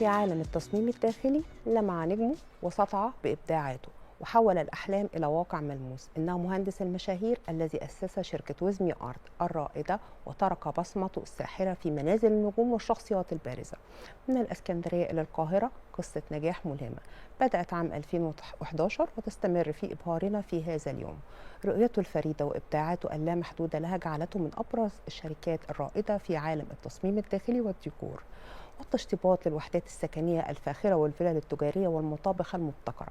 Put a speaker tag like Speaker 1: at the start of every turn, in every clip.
Speaker 1: في عالم التصميم الداخلي لمع نجمه وسطع بإبداعاته وحول الأحلام إلى واقع ملموس. إنه مهندس المشاهير الذي أسس شركة وزمي آرت الرائدة وترك بصمته الساحرة في منازل النجوم والشخصيات البارزة. من الإسكندرية إلى القاهرة قصة نجاح ملهمة بدأت عام 2011 وتستمر في إبهارنا في هذا اليوم. رؤيته الفريدة وإبداعاته اللامحدودة لها جعلته من أبرز الشركات الرائدة في عالم التصميم الداخلي والديكور والتشطيبات للوحدات السكنية الفاخرة والفلل التجارية والمطابخ المبتكرة.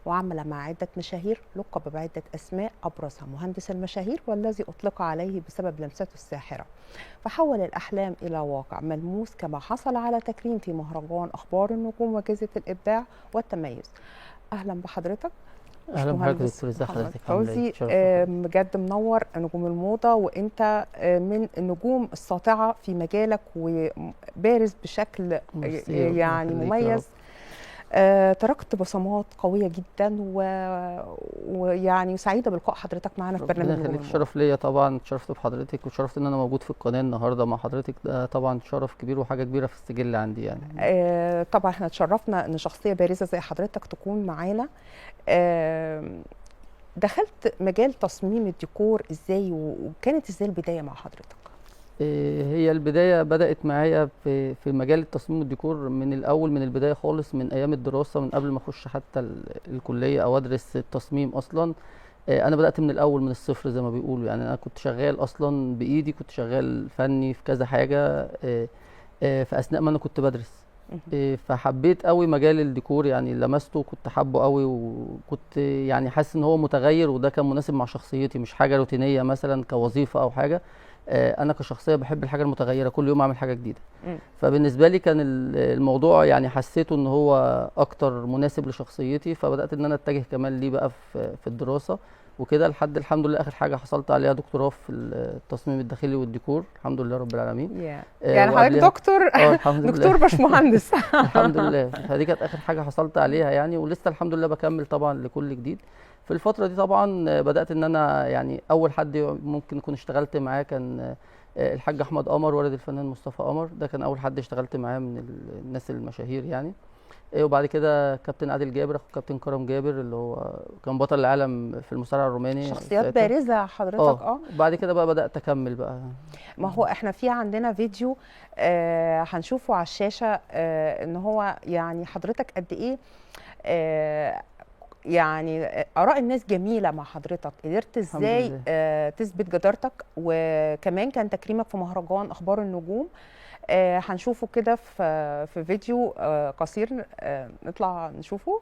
Speaker 1: وعمل مع عدة مشاهير لقب بعدة أسماء أبرزها مهندس المشاهير والذي أطلق عليه بسبب لمسته الساحرة. فحول الأحلام إلى واقع ملموس كما حصل على تكريم في مهرجان أخبار النجوم وجائزة الإبداع والتميز. أهلا بحضرتك
Speaker 2: اهلا بحضرتك يا
Speaker 1: باشمهندس
Speaker 2: دكتور، ازي
Speaker 1: محمد
Speaker 2: حضرتك؟ عامله
Speaker 1: فوزي.
Speaker 2: ايه؟
Speaker 1: بجد منور نجوم الموضة، وانت من النجوم الساطعة في مجالك وبارز بشكل
Speaker 2: ميرسي، ربنا
Speaker 1: يعني
Speaker 2: يخليك يا رب.
Speaker 1: مميز. تركت بصمات قوية جدا ويعني سعيدة بلقاء حضرتك معنا في برنامج
Speaker 2: ربنا
Speaker 1: نجوم
Speaker 2: يخليك،
Speaker 1: الموضة.
Speaker 2: الشرف ليا طبعا، اتشرفت بحضرتك واتشرفت ان انا موجود في القناه النهارده مع حضرتك، ده طبعا شرف كبير وحاجه كبيره في السجل عندي يعني.
Speaker 1: طبعا احنا اتشرفنا ان شخصية بارزة زي حضرتك تكون معانا. دخلت مجال تصميم الديكور ازاي وكانت ازاي البداية مع حضرتك؟
Speaker 2: هي البدايه بدات معايا في مجال التصميم والديكور من الاول، من البدايه خالص، من ايام الدراسه، من قبل ما اخش حتى الكليه او ادرس التصميم اصلا. انا بدات من الاول، من الصفر زي ما بيقولوا يعني. انا كنت شغال اصلا بايدي، كنت شغال فني في كذا حاجه في اثناء ما انا كنت بدرس. فحبيت قوي مجال الديكور يعني، لمسته كنت حابه قوي، وكنت يعني حاسس ان هو متغير، وده كان مناسب مع شخصيتي، مش حاجه روتينيه مثلا كوظيفه او حاجه. انا كشخصيه بحب الحاجه المتغيره، كل يوم اعمل حاجه جديده. فبالنسبه لي كان الموضوع يعني حسيته ان هو اكتر مناسب لشخصيتي، فبدات ان انا اتجه كمان ليه بقى في الدراسه وكده، لحد الحمد لله اخر حاجه حصلت عليها دكتوراه في التصميم الداخلي والديكور، الحمد لله رب العالمين.
Speaker 1: يعني حضرتك
Speaker 2: وقبلها
Speaker 1: دكتور
Speaker 2: الحمد لله.
Speaker 1: دكتور مش مهندس.
Speaker 2: الحمد لله، فدي كانت اخر حاجه حصلت عليها يعني، ولسه الحمد لله بكمل طبعا لكل جديد. في الفتره دي طبعا بدات ان انا يعني اول حد ممكن اكون اشتغلت معاه كان الحاج احمد قمر، والد الفنان مصطفى قمر، ده كان اول حد اشتغلت معاه من الناس المشاهير يعني. وبعد كده كابتن عادل جابر، اخو كابتن كرم جابر اللي هو كان بطل العالم في المصارعه الروماني
Speaker 1: شخصيات
Speaker 2: ساعتها.
Speaker 1: بارزة حضرتك.
Speaker 2: وبعد كده بقى بدات اكمل بقى.
Speaker 1: ما هو احنا في عندنا فيديو هنشوفه على الشاشة، ان هو يعني حضرتك قد ايه يعني آراء الناس جميلة مع حضرتك، قدرت ازاي تثبت جدارتك، وكمان كان تكريمك في مهرجان أخبار النجوم. هنشوفه كده في فيديو قصير، نطلع نشوفه.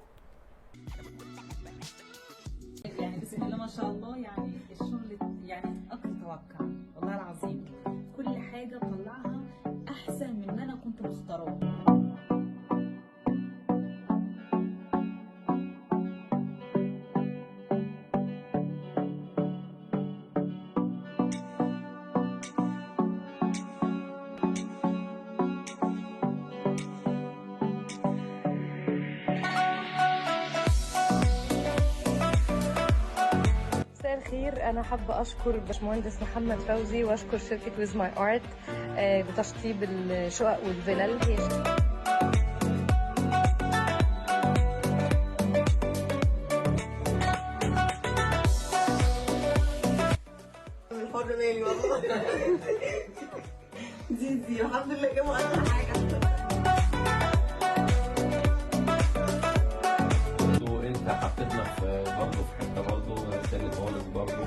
Speaker 3: يعني بسم الله ما شاء الله، يعني الشغل يعني أكثر توقع، والله العظيم كل حاجة طلعها أحسن من ما أنا كنت مختاراه.
Speaker 4: مساء الخير، أنا حابة أشكر الباشمهندس محمد فوزي وأشكر شركة ويز ماي آرت بتشطيب الشقق والفلل.
Speaker 5: الحر مالي والله. دي الحمد لله جابوا أهم حاجة.
Speaker 6: انت حطيتنا في برضه في حته برضه تاني خالص برضه.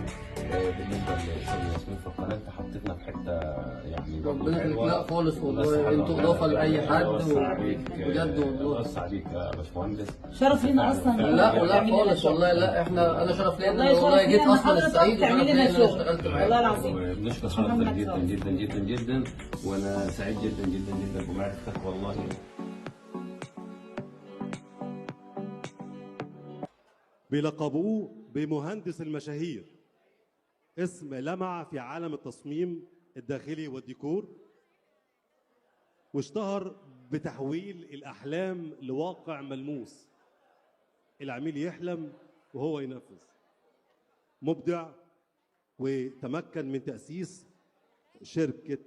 Speaker 6: بالنسبه لشغل ياسمين في القناه، انت حطيتنا في حته يعني
Speaker 2: ربنا يخليك. لا خالص والله، انتوا اضافه لاي حد بجد والله.
Speaker 6: بص عليك يا باشمهندس،
Speaker 3: شرف لينا أصلا.
Speaker 2: لا خالص والله، لا انا شرف ليا والله جيت اصلا السعيد، وشرف ليا ان انا اشتغلت معاك
Speaker 3: والله العظيم.
Speaker 6: وبنشكر حضرتك جدا جدا جدا جدا، وانا سعيد جدا جدا جدا بمعرفتك والله.
Speaker 7: بيلقبوه بمهندس المشاهير، اسم لمع في عالم التصميم الداخلي والديكور، واشتهر بتحويل الأحلام لواقع ملموس. العميل يحلم وهو ينفذ. مبدع، وتمكن من تأسيس شركة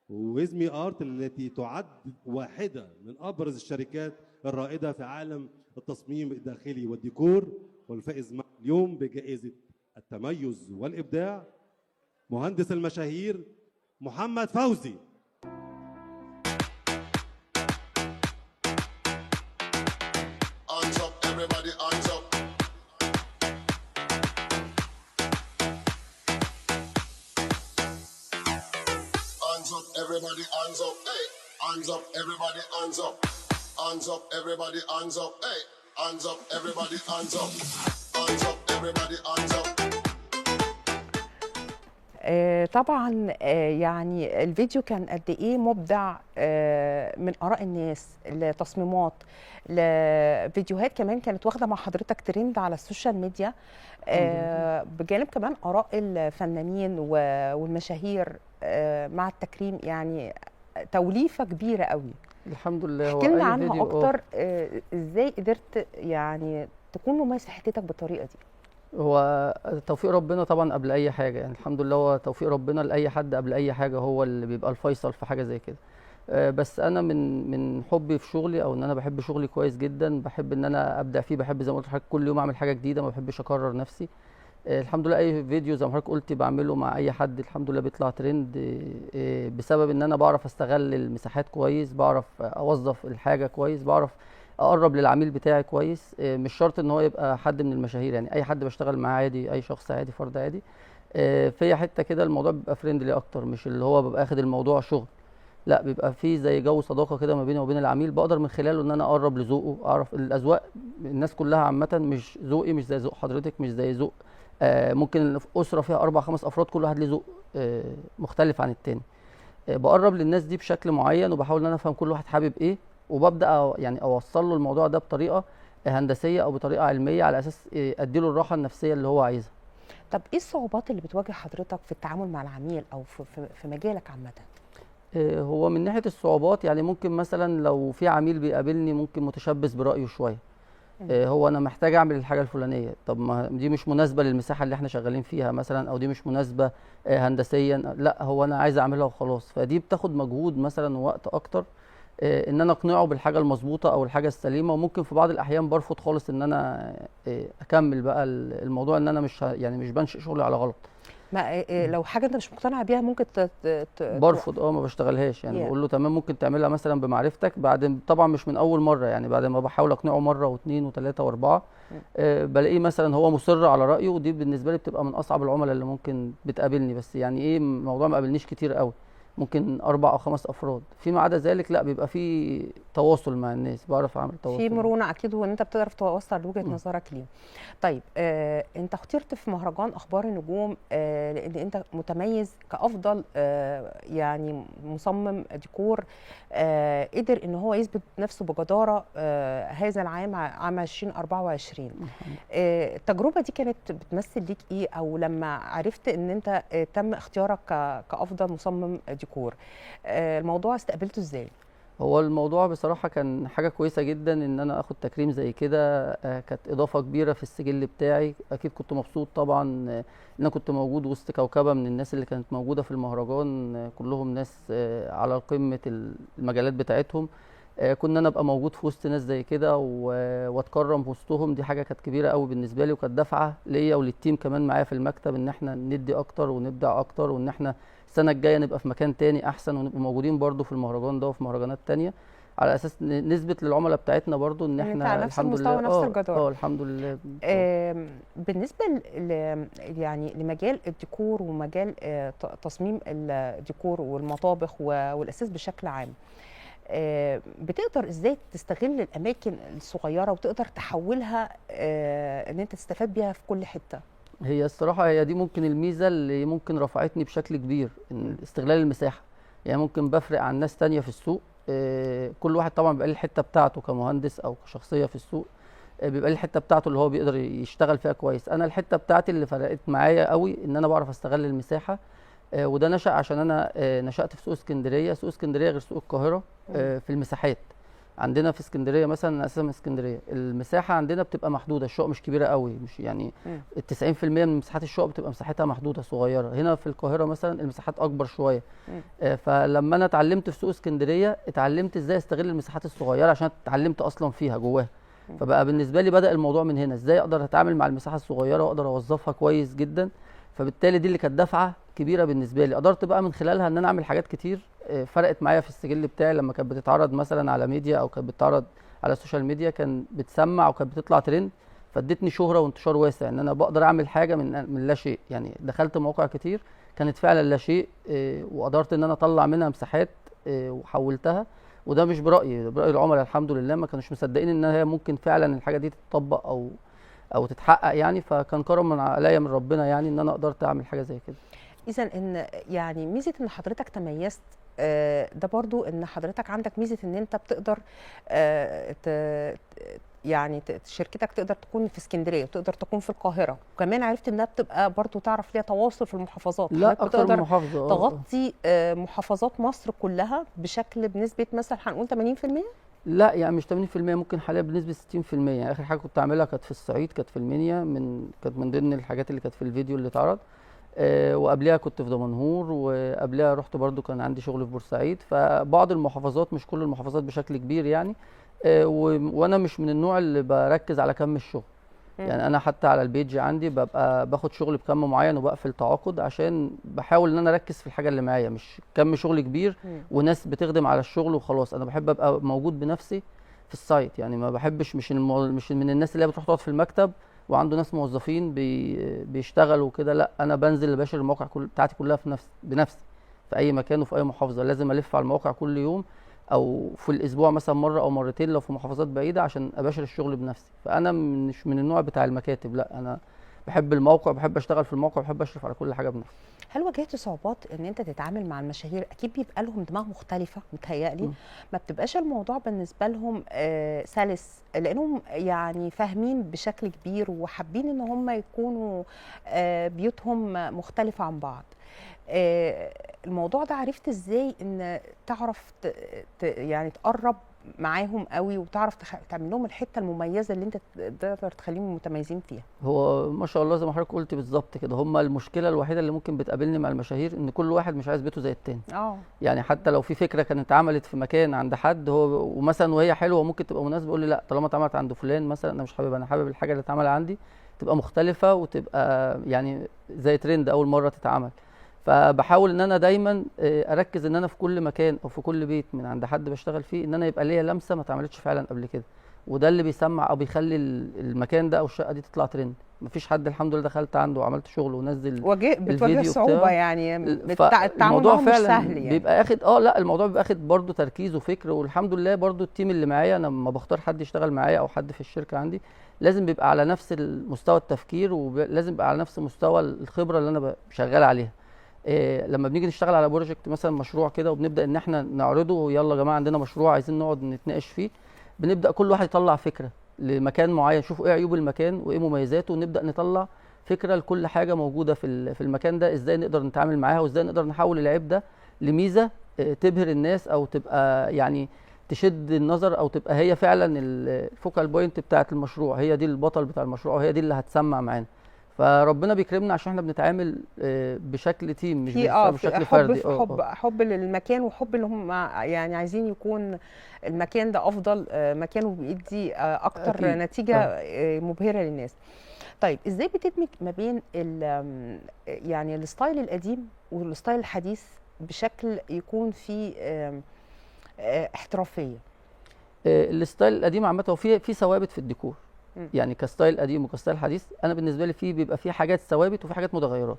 Speaker 7: ويزمي ارت التي تعد واحده من ابرز الشركات الرائده في عالم التصميم الداخلي والديكور، والفائز اليوم بجائزه التميز والابداع مهندس المشاهير محمد فوزي.
Speaker 8: Hands up, everybody, hands up. Hands up, everybody, hands up. Hey, hands up, everybody, hands up. Hands up, everybody, hands up. Hey, hands up, everybody, hands up. Hands up, everybody, hands up.
Speaker 1: طبعا يعني الفيديو كان قد ايه مبدع، من اراء الناس لتصميمات لفيديوهات كمان كانت واخده مع حضرتك ترند على السوشيال ميديا، بجانب كمان اراء الفنانين والمشاهير مع التكريم، يعني توليفه كبيره قوي.
Speaker 2: الحمد لله. هو
Speaker 1: احكي لنا
Speaker 2: اي
Speaker 1: عنها
Speaker 2: فيديو
Speaker 1: اكتر، ازاي قدرت يعني تكون مميز في حتتك بالطريقه دي؟
Speaker 2: هو توفيق ربنا طبعا قبل اي حاجه، يعني الحمد لله هو توفيق ربنا لاي حد قبل اي حاجه هو اللي بيبقى الفيصل في حاجه زي كده. بس انا من حبي في شغلي، او ان انا بحب شغلي كويس جدا، بحب ان انا ابدع فيه، بحب زي ما قلت لحضرتك كل يوم اعمل حاجه جديده، ما بحبش اكرر نفسي. الحمد لله اي فيديو زي ما حضرتك قلت بعمله مع اي حد الحمد لله بيطلع ترند، بسبب ان انا بعرف استغل المساحات كويس، بعرف اوظف الحاجه كويس، بعرف اقرب للعميل بتاعي كويس. مش شرط ان هو يبقى حد من المشاهير، يعني اي حد بشتغل معاه عادي، اي شخص عادي، فرد عادي. فيا حته كده الموضوع بيبقى فريندلي اكتر، مش اللي هو ببقى اخد الموضوع شغل، لا بيبقى فيه زي جو صداقه كده ما بيني وبين العميل، بقدر من خلاله ان انا اقرب لذوقه، اعرف الاذواق. الناس كلها عامه مش ذوقي مش زي ذوق حضرتك، مش زي ذوق ممكن اسره فيها 4 5 افراد كل واحد ليه ذوق مختلف عن التاني. بقرب للناس دي بشكل معين، وبحاول ان انا افهم كل واحد حابب ايه، وببدا يعني اوصل له الموضوع ده بطريقه هندسيه او بطريقه علميه، على اساس اديله الراحه النفسيه اللي هو عايزها.
Speaker 1: طب ايه الصعوبات اللي بتواجه حضرتك في التعامل مع العميل او في مجالك عامه؟
Speaker 2: هو من ناحيه الصعوبات يعني ممكن مثلا لو في عميل بيقابلني ممكن متشبث برايه شويه، هو انا محتاج اعمل الحاجه الفلانيه، طب ما دي مش مناسبه للمساحه اللي احنا شغالين فيها مثلا، او دي مش مناسبه هندسيا، لا هو انا عايز اعملها وخلاص. فدي بتاخد مجهود مثلا ووقت اكتر ان انا اقنعه بالحاجه المظبوطه او الحاجه السليمه، وممكن في بعض الاحيان برفض خالص ان انا اكمل بقى الموضوع، ان انا مش بنشئ شغلي على غلط.
Speaker 1: ما لو حاجه انت مش مقتنع بيها ممكن
Speaker 2: برفض، ما بشتغلهاش، يعني بقول له تمام ممكن تعملها مثلا بمعرفتك، بعد طبعا مش من اول مره، يعني بعد ما بحاول اقنعه مره واثنين وثلاثه واربعه بلاقيه مثلا هو مصر على رايه، ودي بالنسبه لي بتبقى من اصعب العملاء اللي ممكن بتقابلني. بس يعني ايه، الموضوع ما قابلنيش كتير قوي، ممكن 4 أو 5 أفراد. فيما عدا ذلك لا، بيبقى في تواصل مع الناس، بعرف اعمل تواصل،
Speaker 1: في مرونه اكيد، وان انت بتقدر توصل وجهه نظرك ليهم. طيب انت اخترت في مهرجان اخبار النجوم لان انت متميز كافضل يعني مصمم ديكور قدر ان هو يثبت نفسه بجداره هذا العام، عام 2024. التجربه دي كانت بتمثل ليك ايه، او لما عرفت ان انت تم اختيارك كافضل مصمم ديكور الموضوع استقبلته ازاي؟
Speaker 2: هو الموضوع بصراحة كان حاجة كويسة جدا ان انا اخد تكريم زي كده، كانت اضافة كبيرة في السجل بتاعي. اكيد كنت مبسوط طبعا ان انا كنت موجود وسط كوكبة من الناس اللي كانت موجودة في المهرجان، كلهم ناس على قمة المجالات بتاعتهم. كنا انا ابقى موجود في وسط ناس زي كده واتكرم في وسطهم، دي حاجة كانت كبيرة قوي بالنسبة لي، وكانت دفعة ليا وللتيم كمان معايا في المكتب ان احنا ندي اكتر ونبدع اكتر، وان احنا السنه الجايه نبقى في مكان تاني احسن، ونبقى موجودين برضو في المهرجان ده وفي مهرجانات تانيه، على اساس نثبت للعملاء بتاعتنا برضو ان احنا
Speaker 1: على نفس المستوى ونفس الجدارة.
Speaker 2: الحمد لله.
Speaker 1: بالنسبه يعني لمجال الديكور ومجال تصميم الديكور والمطابخ والاساس بشكل عام، بتقدر ازاي تستغل الاماكن الصغيره وتقدر تحولها ان انت تستفاد بيها في كل حته؟
Speaker 2: هي الصراحه هي دي ممكن الميزه اللي ممكن رفعتني بشكل كبير، ان استغلال المساحه. يعني ممكن بفرق عن ناس تانية في السوق، كل واحد طبعا بيبقى له الحته بتاعته كمهندس او كشخصيه في السوق، بيبقى له الحته بتاعته اللي هو بيقدر يشتغل فيها كويس. انا الحته بتاعتي اللي فرقت معايا قوي ان انا بعرف استغل المساحه، وده نشأ عشان انا نشأت في سوق اسكندريه. سوق اسكندريه غير سوق القاهره في المساحات، عندنا في اسكندريه مثلا، انا اساسا من اسكندريه، المساحه عندنا بتبقى محدوده، الشقق مش كبيره قوي، مش يعني ال 90% من مساحات الشقق بتبقى مساحتها محدوده صغيره. هنا في القاهره مثلا المساحات اكبر شويه. فلما انا اتعلمت في سوق اسكندريه اتعلمت ازاي استغل المساحات الصغيره عشان اتعلمت اصلا فيها جواها. فبقى بالنسبه لي بدا الموضوع من هنا، ازاي اقدر اتعامل مع المساحه الصغيره واقدر اوظفها كويس جدا. فبالتالي دي اللي كانت دفعه كبيره بالنسبه لي، قدرت بقى من خلالها ان انا اعمل حاجات كتير فرقت معايا في السجل بتاعي. لما كانت بتتعرض مثلا على ميديا او كانت بتتعرض على السوشيال ميديا كان بتسمع وكانت بتطلع ترند، فادتني شهره وانتشار واسع ان انا بقدر اعمل حاجه من لا شيء. يعني دخلت مواقع كتير كانت فعلا لا شيء، وقدرت ان انا اطلع منها مساحات وحولتها. وده مش برايي، براي العملاء الحمد لله، ما كانوش مصدقين ان هي ممكن فعلا الحاجه دي تتطبق او تتحقق يعني. فكان كرم من عليا من ربنا يعني ان انا قدرت اعمل حاجه زي كده.
Speaker 1: اذا ان يعني ميزه ان حضرتك تميزت، ده برضو ان حضرتك عندك ميزه ان انت بتقدر يعني شركتك تقدر تكون في اسكندريه وتقدر تكون في القاهره، وكمان عرفت انها بتبقى برضو تعرف ليها تواصل في المحافظات.
Speaker 2: لا اكتر من محافظه
Speaker 1: تغطي محافظات مصر كلها بشكل بنسبه مثلا هنقول 80%.
Speaker 2: لا يعني مش 80%، ممكن حاليا بنسبه 60%. يعني اخر حاجه كنت اعملها كانت في الصعيد، كانت في المنيا، كانت من ضمن الحاجات اللي كانت في الفيديو اللي اتعرض. وقبلها كنت في دمنهور، وقبلها رحت برضو كان عندي شغل في بورسعيد. فبعض المحافظات، مش كل المحافظات بشكل كبير يعني. وانا مش من النوع اللي بركز على كم الشغل. يعني انا حتى على البيج عندي ببقى باخد شغل بكم معين وبقفل تعاقد، عشان بحاول ان انا اركز في الحاجه اللي معايا، مش كم شغل كبير وناس بتخدم على الشغل وخلاص. انا بحب ابقى موجود بنفسي في السايت. يعني ما بحبش مش من الناس اللي هي بتروح تقعد في المكتب وعنده ناس موظفين بيشتغلوا كده. لا، انا بنزل اباشر المواقع بتاعتي كلها بنفسي في اي مكان وفي اي محافظه. لازم الف على المواقع كل يوم او في الاسبوع مثلا مره او مرتين لو في محافظات بعيده عشان اباشر الشغل بنفسي. فانا مش من النوع بتاع المكاتب، لا انا بحب الموقع، بحب اشتغل في الموقع، بحب اشرف على كل حاجه بنفسي.
Speaker 1: هل واجهت صعوبات ان انت تتعامل مع المشاهير؟ اكيد بيبقى لهم دماغ مختلفه متهيألي، ما بتبقاش الموضوع بالنسبه لهم سلس، لانهم يعني فاهمين بشكل كبير وحابين ان هم يكونوا بيوتهم مختلفه عن بعض. الموضوع ده عرفت ازاي ان تعرف يعني تقرب معاهم قوي وتعرف تعمل لهم الحته المميزه اللي انت تقدر تخليهم متميزين فيها؟
Speaker 2: هو ما شاء الله زي ما حضرتك قلت بالظبط كده، هم المشكله الوحيده اللي ممكن بتقابلني مع المشاهير ان كل واحد مش عايز بيته زي التاني. يعني حتى لو في فكره كانت اتعملت في مكان عند حد هو ومثلا وهي حلوه ممكن تبقى مناسبه، يقول لي لا طالما اتعملت عند فلان مثلا انا مش حاببها، انا حابب الحاجه اللي اتعمل عندي تبقى مختلفه وتبقى يعني زي ترند اول مره تتعمل. فبحاول ان انا دايما اركز ان انا في كل مكان او في كل بيت من عند حد بشتغل فيه ان انا يبقى ليا لمسه ما اتعملتش فعلا قبل كده، وده اللي بيسمع او بيخلي المكان ده او الشقه دي تطلع ترند. مفيش حد الحمد لله دخلت عنده وعملت شغل ونزل
Speaker 1: بتواجه صعوبه يعني
Speaker 2: التعامل معاه مش سهل
Speaker 1: يعني.
Speaker 2: بيبقى اخد لا الموضوع بيبقى اخد برده تركيز وفكر. والحمد لله برده التيم اللي معايا انا لما بختار حد يشتغل معايا او حد في الشركه عندي لازم بيبقى على نفس مستوى التفكير ولازم يبقى على نفس مستوى الخبره اللي انا شغال عليها. لما بنيجي نشتغل على بروجكت مثلا مشروع كده وبنبدا ان احنا نعرضه، يلا يا جماعه عندنا مشروع عايزين نقعد نتناقش فيه، بنبدا كل واحد يطلع فكره لمكان معين، شوفوا ايه عيوب المكان وايه مميزاته، ونبدا نطلع فكره لكل حاجه موجوده في المكان ده، ازاي نقدر نتعامل معاها وازاي نقدر نحول العيب ده لميزه تبهر الناس او تبقى يعني تشد النظر او تبقى هي فعلا الفوكال بوينت بتاعه المشروع، هي دي البطل بتاع المشروع وهي دي اللي هتسمع معانا. فربنا بيكرمنا عشان احنا بنتعامل بشكل تيم مش بشكل فردي.
Speaker 1: حب للمكان وحب ان هم يعني عايزين يكون المكان ده افضل مكان وبيدي اكتر أكيد. نتيجه مبهره للناس. طيب ازاي بتدمج ما بين يعني الستايل القديم والستايل الحديث بشكل يكون فيه احترافيه؟
Speaker 2: الستايل القديم عامه هو في ثوابت في الديكور، يعني كستايل قديم وكستايل حديث. انا بالنسبه لي بيبقى في حاجات ثوابت وفي حاجات متغيرات.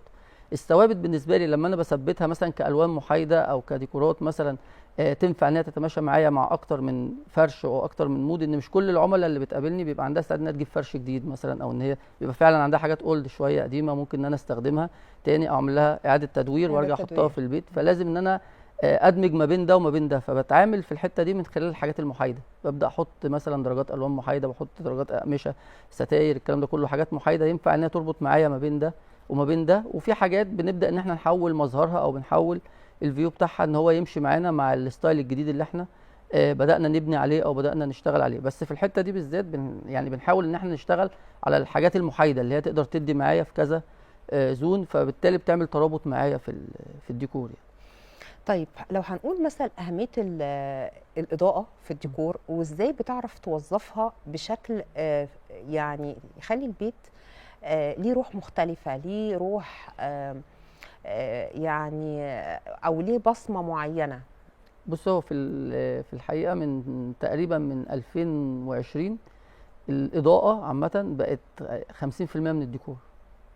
Speaker 2: الثوابت بالنسبه لي لما انا بثبتها مثلا كالوان محايده او كديكورات مثلا تنفع انها تتماشى معايا مع اكتر من فرش او اكتر من مود، ان مش كل العملاء اللي بتقابلني بيبقى عندها استعداد انها تجيب فرش جديد مثلا، او ان هي بيبقى فعلا عندها حاجات اولد شويه قديمه ممكن ان انا استخدمها تاني او اعمل لها اعاده تدوير وارجع احطها في البيت. فلازم ان انا ادمج ما بين ده وما بين ده. فبتعامل في الحته دي من خلال الحاجات المحايده، ببدا احط مثلا درجات الوان محايده، بحط درجات اقمشه، ستاير، الكلام ده كله حاجات محايده ينفع انها تربط معايا ما بين ده وما بين ده. وفي حاجات بنبدا ان احنا نحول مظهرها او بنحول الفيو بتاعها ان هو يمشي معانا مع الستايل الجديد اللي احنا بدأنا نبني عليه او بدأنا نشتغل عليه. بس في الحتة دي بالذات يعني بنحاول ان احنا نشتغل على الحاجات المحايدة اللي هي تقدر تدي معايا في كذا زون، فبالتالي بتعمل ترابط معايا في الديكور يعني.
Speaker 1: طيب لو هنقول مثلا أهمية الإضاءة في الديكور وإزاي بتعرف توظفها بشكل يعني يخلي البيت ليه روح مختلفة، ليه روح يعني أو ليه بصمة معينة.
Speaker 2: بص، هو في الحقيقة من تقريبا من 2020 الإضاءة عامة بقت 50% من الديكور.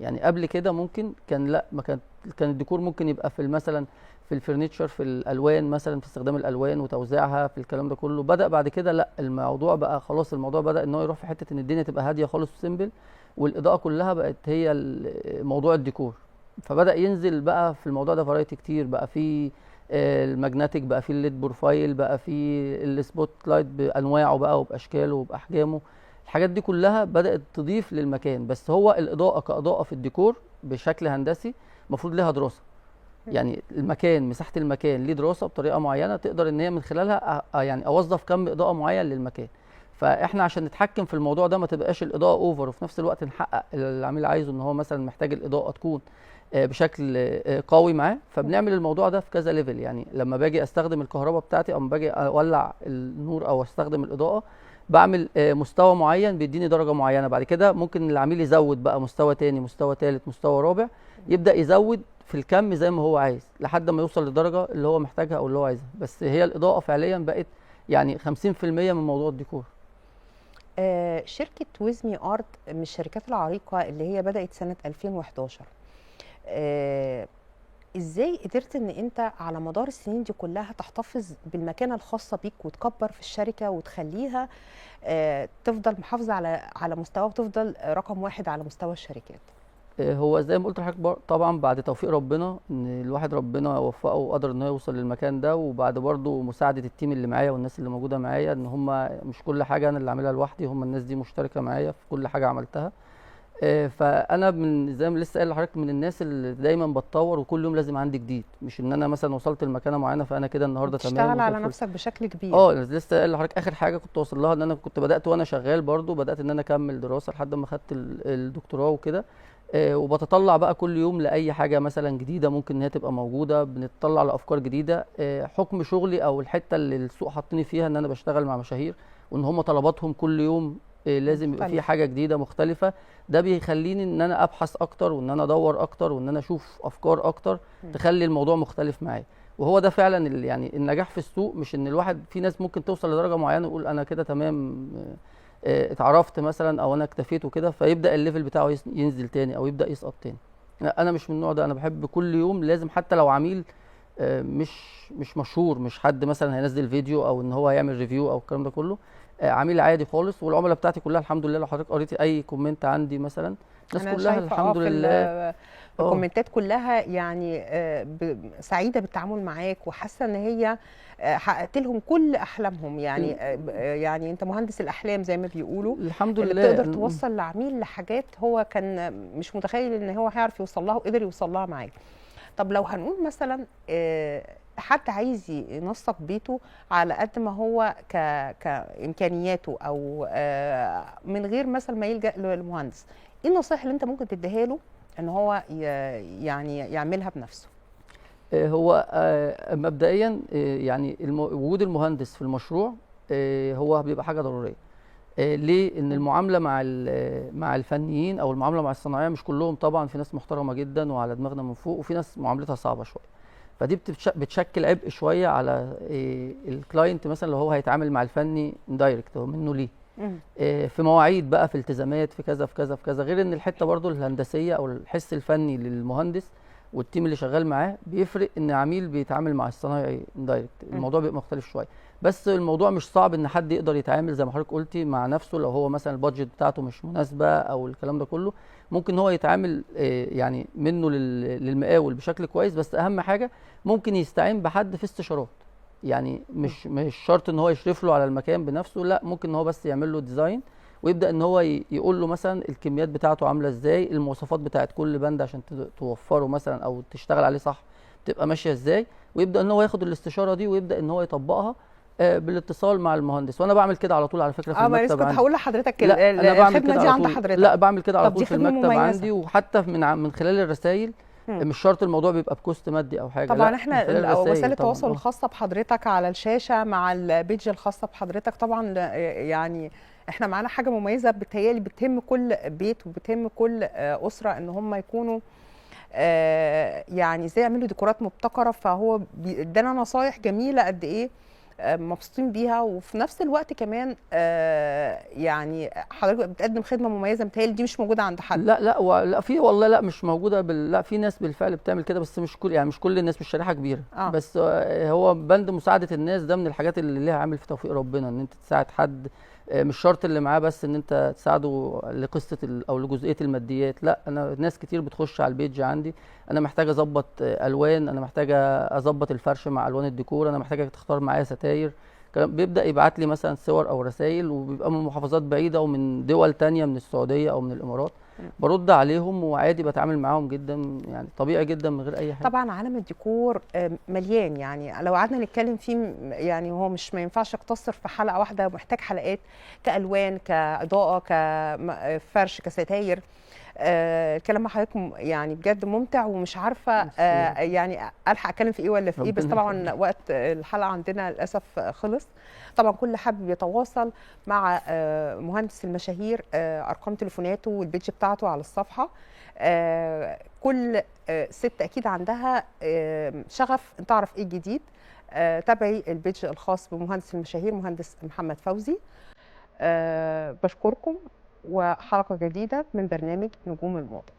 Speaker 2: يعني قبل كده ممكن كان لا ما كان الديكور ممكن يبقى في مثلا في الفرنيتشر، في الالوان مثلا، في استخدام الالوان وتوزيعها، في الكلام ده كله. بدا بعد كده لا، الموضوع بقى خلاص، الموضوع بدا ان هو يروح في حته ان الدنيا تبقى هاديه خالص وسيمبل، والاضاءه كلها بقت هي موضوع الديكور. فبدا ينزل بقى في الموضوع ده فرايتي كتير، بقى في الماجنتيك، بقى في الليد بروفايل، بقى في السبوت لايت بانواعه بقى وباشكاله وباحجامه. الحاجات دي كلها بدات تضيف للمكان. بس هو الاضاءه كاضاءه في الديكور بشكل هندسي المفروض لها دراسه. يعني المكان، مساحه المكان ليه دراسه بطريقه معينه تقدر ان هي من خلالها يعني اوظف كم اضاءه معين للمكان. فاحنا عشان نتحكم في الموضوع ده ما تبقاش الاضاءه اوفر، وفي نفس الوقت نحقق اللي العميل عايزه، ان هو مثلا محتاج الاضاءه تكون بشكل قوي معاه. فبنعمل الموضوع ده في كذا ليفل. يعني لما باجي استخدم الكهرباء بتاعتي او لما باجي اولع النور او استخدم الاضاءه، بعمل مستوى معين بيديني درجه معينه. بعد كده ممكن العميل يزود بقى مستوى تاني، مستوى تالت، مستوى رابع، يبدا يزود في الكم زي ما هو عايز لحد ما يوصل للدرجه اللي هو محتاجها او اللي هو عايزها. بس هي الاضاءه فعليا بقت يعني 50% من موضوع الديكور.
Speaker 1: شركه ويزمي ارت من الشركات العريقه اللي هي بدات سنه 2011. ازاي قدرت ان انت على مدار السنين دي كلها تحتفظ بالمكانه الخاصه بيك وتكبر في الشركه وتخليها تفضل محافظه على مستوى وتفضل رقم واحد على مستوى الشركات؟
Speaker 2: هو زي ما قلت لحضرتك طبعا بعد توفيق ربنا، ان الواحد ربنا وفقه وقدر ان هو يوصل للمكان ده، وبعد برضه مساعده التيم اللي معايا والناس اللي موجوده معايا، ان هم مش كل حاجه انا اللي عاملها لوحدي، هم الناس دي مشتركه معايا في كل حاجه عملتها. فانا من زي ما لسه قايل لحضرتك من الناس اللي دايما بتطور، وكل يوم لازم عندي جديد. مش ان انا مثلا وصلت لمكانه معينه فانا كده النهارده تمام.
Speaker 1: تشتغل على نفسك بشكل كبير.
Speaker 2: لسه قايل لحضرتك اخر حاجه كنت واصل لها، ان انا كنت بدات وانا شغال برضو، بدات ان انا اكمل دراسه لحد ما خدت الدكتوراه وكده. وبتطلع بقى كل يوم لاي حاجه مثلا جديده ممكن ان هي تبقى موجوده، بنتطلع لافكار جديده. حكم شغلي او الحته اللي السوق حاطيني فيها ان انا بشتغل مع مشاهير، وان هم طلباتهم كل يوم لازم يبقى في حاجه جديده مختلفه. ده بيخليني ان انا ابحث اكتر، وان انا ادور اكتر، وان انا اشوف افكار اكتر تخلي الموضوع مختلف معايا. وهو ده فعلا يعني النجاح في السوق. مش ان الواحد، في ناس ممكن توصل لدرجه معينه ويقول انا كده تمام، اتعرفت مثلا او انا اكتفيت وكده، فيبدا الليفل بتاعه ينزل تاني او يبدا يسقط تاني. انا مش من النوع ده. انا بحب كل يوم لازم، حتى لو عميل مش مشهور، مش حد مثلا هينزل فيديو او ان هو هيعمل ريفيو او الكلام ده كله، عميل عادي خالص. والعملاء بتاعتي كلها الحمد لله، لو حضرتك قريتي اي كومنت عندي مثلا، الناس كلها الحمد لله
Speaker 1: الكومنتات كلها يعني سعيده بالتعامل معاك، وحاسه ان هي حققت لهم كل احلامهم. يعني يعني انت مهندس الاحلام زي ما بيقولوا،
Speaker 2: الحمد
Speaker 1: اللي
Speaker 2: لله،
Speaker 1: بتقدر توصل لعميل لحاجات هو كان مش متخيل ان هو هيعرف يوصل لها، وقدر يوصل لها معاك. طب لو هنقول مثلا حد عايز ينسق بيته على قد ما هو كامكانياته، او من غير مثلا ما يلجأ للمهندس، ايه النصائح اللي انت ممكن تديها له ان هو يعني يعملها بنفسه؟
Speaker 2: هو مبدئيا يعني وجود المهندس في المشروع هو بيبقى حاجه ضروريه. ليه؟ ان المعامله مع الفنيين او المعامله مع الصناعيه مش كلهم طبعا، في ناس محترمه جدا وعلى دماغنا من فوق، وفي ناس معاملتها صعبه شويه. فدي بتشكل عبء شويه على الكلاينت مثلا لو هو هيتعامل مع الفني دايركت هو منه ليه، في مواعيد بقى، في التزامات، في كذا في كذا في كذا. غير ان الحته برضو الهندسيه او الحس الفني للمهندس والتيم اللي شغال معاه بيفرق. ان عميل بيتعامل مع الصنايعي دايركت الموضوع بيبقى مختلف شويه. بس الموضوع مش صعب ان حد يقدر يتعامل زي ما حضرتك قلتي مع نفسه. لو هو مثلا البادجت بتاعته مش مناسبه او الكلام ده كله، ممكن هو يتعامل يعني منه للمقاول بشكل كويس. بس اهم حاجه ممكن يستعين بحد في استشارات. يعني مش شرط ان هو يشرف له على المكان بنفسه، لا، ممكن ان هو بس يعمل له ديزاين، ويبدا ان هو يقول له مثلا الكميات بتاعته عامله ازاي، المواصفات بتاعت كل بند عشان توفره مثلا او تشتغل عليه صح بتبقى ماشيه ازاي، ويبدا ان هو ياخد الاستشاره دي ويبدا ان هو يطبقها بالاتصال مع المهندس، وانا بعمل كده على طول على فكره في
Speaker 1: ما لسه
Speaker 2: المكتب
Speaker 1: كنت
Speaker 2: عندي.
Speaker 1: هقول لحضرتك كده
Speaker 2: لا انا بعمل
Speaker 1: الخدمه
Speaker 2: كده
Speaker 1: دي
Speaker 2: على
Speaker 1: عند
Speaker 2: طول.
Speaker 1: حضرتك.
Speaker 2: لا بعمل كده على
Speaker 1: طب
Speaker 2: طول
Speaker 1: دي
Speaker 2: في
Speaker 1: خدمة
Speaker 2: المكتب
Speaker 1: مميزة.
Speaker 2: عندي، وحتى من خلال الرسائل. مش شرط الموضوع بيبقى بكوست مادي او حاجه.
Speaker 1: طبعا
Speaker 2: لا،
Speaker 1: احنا
Speaker 2: من خلال الرسائل
Speaker 1: وسائل
Speaker 2: طبعا.
Speaker 1: التواصل الخاصه بحضرتك على الشاشه مع البيج الخاصه بحضرتك طبعا، يعني احنا معانا حاجه مميزه بتهيالي بتهم كل بيت وبتهم كل اسره ان هم يكونوا يعني ازاي يعملوا ديكورات مبتكره. فهو ادانا نصايح جميله قد ايه مبسوطين بيها، وفي نفس الوقت كمان يعني حضرتك بتقدم خدمه مميزه متهيألي دي مش موجوده عند حد.
Speaker 2: لا في والله، لا مش موجوده لا في ناس بالفعل بتعمل كده، بس مش كل، يعني مش كل الناس، مش شريحه كبيره. بس هو بند مساعده الناس ده من الحاجات اللي ليها عامل في توفيق ربنا، ان انت تساعد حد. مش شرط اللي معاه بس ان انت تساعده لقصه او لجزئيه الماديات. لا، انا ناس كتير بتخش على البيج عندي، انا محتاجه اظبط الوان، انا محتاجه اظبط الفرش مع الوان الديكور، انا محتاجه تختار معايا ستاير. بيبدا يبعت لي مثلا صور او رسائل، وبيبقى من محافظات بعيده ومن دول تانية، من السعوديه او من الامارات. برد عليهم وعادي بتعامل معاهم جدا، يعني طبيعي جدا من غير اي حاجه.
Speaker 1: طبعا عالم الديكور مليان، يعني لو قعدنا نتكلم فيه يعني هو مش، ما ينفعش يقتصر في حلقه واحده، محتاج حلقات، كالوان، كاضاءه، كفرش، كستاير. الكلام مع حضرتك يعني بجد ممتع، ومش عارفه يعني الحق اتكلم في ايه ولا في ايه، بس طبعا وقت الحلقه عندنا للاسف خلص. طبعا كل حابب يتواصل مع مهندس المشاهير، ارقام تليفوناته والبيج بتاعته على الصفحه. كل ست اكيد عندها شغف ان تعرف ايه الجديد. تابعي البيج الخاص بمهندس المشاهير مهندس محمد فوزي. بشكركم، وحلقه جديده من برنامج نجوم الموضه.